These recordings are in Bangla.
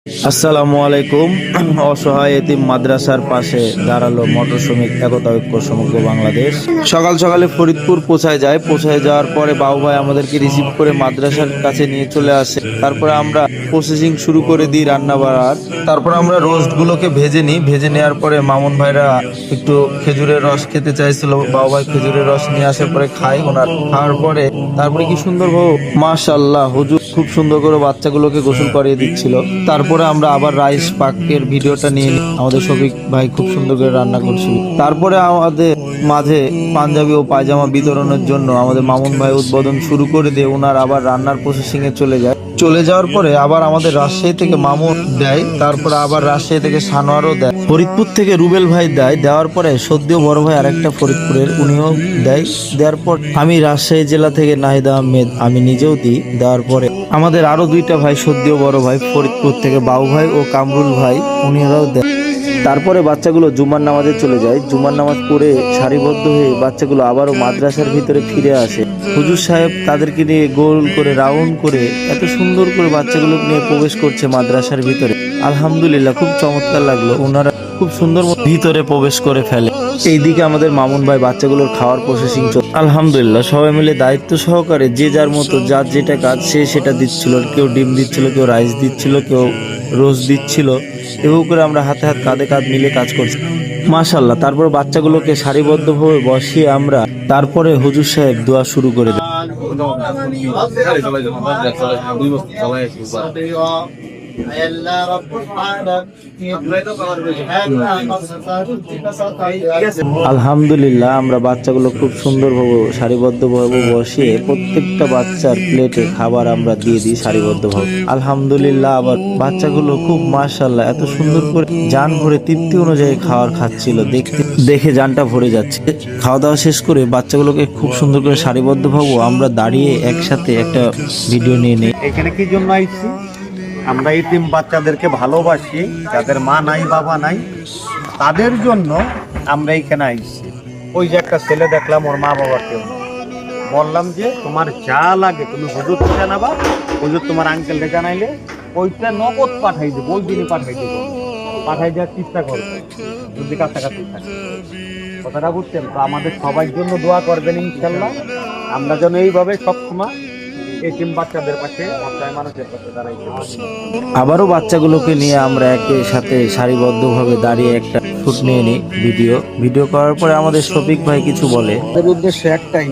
আসসালামু আলাইকুম। অসহায় এতিম মাদ্রাসার পাশে দাঁড়ালো মোটর শ্রমিক একতা ঐক্য সমগ্র বাংলাদেশ। সকাল সকালে ফরিদপুর পৌঁছায় যাওয়ার পরে বাবু ভাই আমাদেরকে রিসিভ করে মাদ্রাসার কাছে নিয়ে চলে আসে। তারপরে আমরা প্রসেসিং শুরু করে দিই রান্না বাড়ার। তারপর আমরা রোস্ট গুলোকে ভেজে নিই। ভেজে নেওয়ার পরে মামুন ভাইরা একটু খেজুরের রস খেতে চাইছিল, বাবু ভাই খেজুরের রস নিয়ে আসার পরে খায়। ওনার খাওয়ার পরে তারপরে কি সুন্দর ভাবে মাশাআল্লাহ হুজুর খুব সুন্দর করে বাচ্চাগুলোকে গোসল করিয়ে দিচ্ছিল। তারপরে আমরা আবার রাইস পাকের ভিডিওটা নিয়ে নিই। আমাদের শফিক ভাই খুব সুন্দর করে রান্না করছিল। তারপরে আমাদের মাঝে পাঞ্জাবি ও পায়জামা বিতরণের জন্য আমাদের মামুন ভাই উদ্বোধন শুরু করে দিয়ে ওনার আবার রান্নার প্রসেসিং এ চলে যাওয়ার পরে আবার আমাদের রাজশাহী থেকে মামুন দেয়, তারপরে আবার রাজশাহী থেকে সানোয়ারও দেয়, ফরিদপুর থেকে রুবেল ভাই দেওয়ার পরে সদ্য বড় ভাই আরেকটা ফরিদপুরের উনিও দেওয়ার পর আমি রাজশাহী জেলা থেকে নাহিদ আহমেদ আমি নিজেও দিই। দেওয়ার পরে আমাদের আরো দুইটা ভাই সদ্য বড় ভাই ফরিদপুর থেকে বাবু ভাই ও কামরুল ভাই উনিরাও দেয়। তারপরে বাচ্চাগুলো জুমার নামাজে চলে যায়। জুমার নামাজ পড়ে সারিবদ্ধ হয়ে বাচ্চাগুলো আবারও মাদ্রাসার ভিতরে ফিরে আসে। হুজুর সাহেব তাদেরকে নিয়ে গোল করে রাউন্ড করে এত সুন্দর করে বাচ্চাগুলোকে নিয়ে প্রবেশ করছে মাদ্রাসার ভিতরে। আলহামদুলিল্লাহ খুব চমৎকার লাগলো। ওনারা খুব সুন্দর ভিতরে প্রবেশ করে ফেলে। এইদিকে আমাদের মামুন ভাই বাচ্চাগুলোর খাওয়ার প্রসেসিং চলছে। আলহামদুলিল্লাহ সবাই মিলে দায়িত্ব সহকারে যে যার মতো যার যেটা কাজ সে সেটা দিচ্ছিল। কেউ ডিম দিচ্ছিল, কেউ রাইস দিচ্ছিল, কেউ রোজ দিচ্ছিল। এভাবে করে আমরা হাতে হাত কাঁধে কাঁধ মিলে কাজ করছি মাশাআল্লাহ। তারপর বাচ্চাগুলোকে সারিবদ্ধভাবে বসিয়ে আমরা তারপরে হুজুর সাহেব দোয়া শুরু করে দেয়। আলহামদুলিল্লাহ আমরা বাচ্চাগুলো খুব সুন্দরভাবে সারিবদ্ধভাবে বসিয়ে প্রত্যেকটা বাচ্চার প্লেটে খাবার আমরা দিয়ে দিই সারিবদ্ধভাবে। আলহামদুলিল্লাহ আবার বাচ্চাগুলো খুব মাশাআল্লাহ এত সুন্দর করে জান ভরে তৃপ্তি অনুযায়ী খাবার খাচ্ছিল। দেখে জানটা ভরে যাচ্ছে। খাওয়া দাওয়া শেষ করে বাচ্চাগুলোকে খুব সুন্দর করে সারিবদ্ধভাবে আমরা দাঁড়িয়ে একসাথে একটা ভিডিও নিয়ে নিই। এখানে কি জন্য আইছি? আমরা এতিম বাচ্চাদেরকে ভালোবাসি, যাদের মা নাই বাবা নাই, তাদের জন্য আমরা এইখানে আইছি। ওই যে একটা ছেলে দেখলাম, ওর মা বাবা কেউ, বললাম যে তোমার যা লাগে তুমি হুজুর থেকে নেবা, হুজুর তোমার আঙ্কেলকে জানাইলে ওইটা নগদ পাঠাই দেবো, ওই দিনই পাঠাই দেবো। পাঠাই দেওয়ার চেষ্টা করবো যদি কাছাকাছি থাকে। কথাটা বুঝছেন তো? আমাদের সবার জন্য দোয়া করবেন ইনশাল্লাহ। আমরা যেন এইভাবে সবসময় এতিম বাচ্চাদের পাশে, অসহায় মানুষের পাশে দাঁড়াইতে পারি। আবারও বাচ্চাগুলোকে নিয়ে আমরা একই সাথে সারিবদ্ধভাবে দাঁড়িয়ে একটা শুট নিয়ে নিই ভিডিও করার পরে আমাদের শফিক ভাই কিছু বলে। আমাদের উদ্দেশ্য একটাই,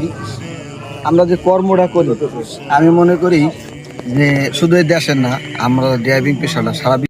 আমরা যে কর্মটা করি আমি মনে করি যে শুধু এই দেশের না, আমরা ড্রাইভিং পেশাটা সারা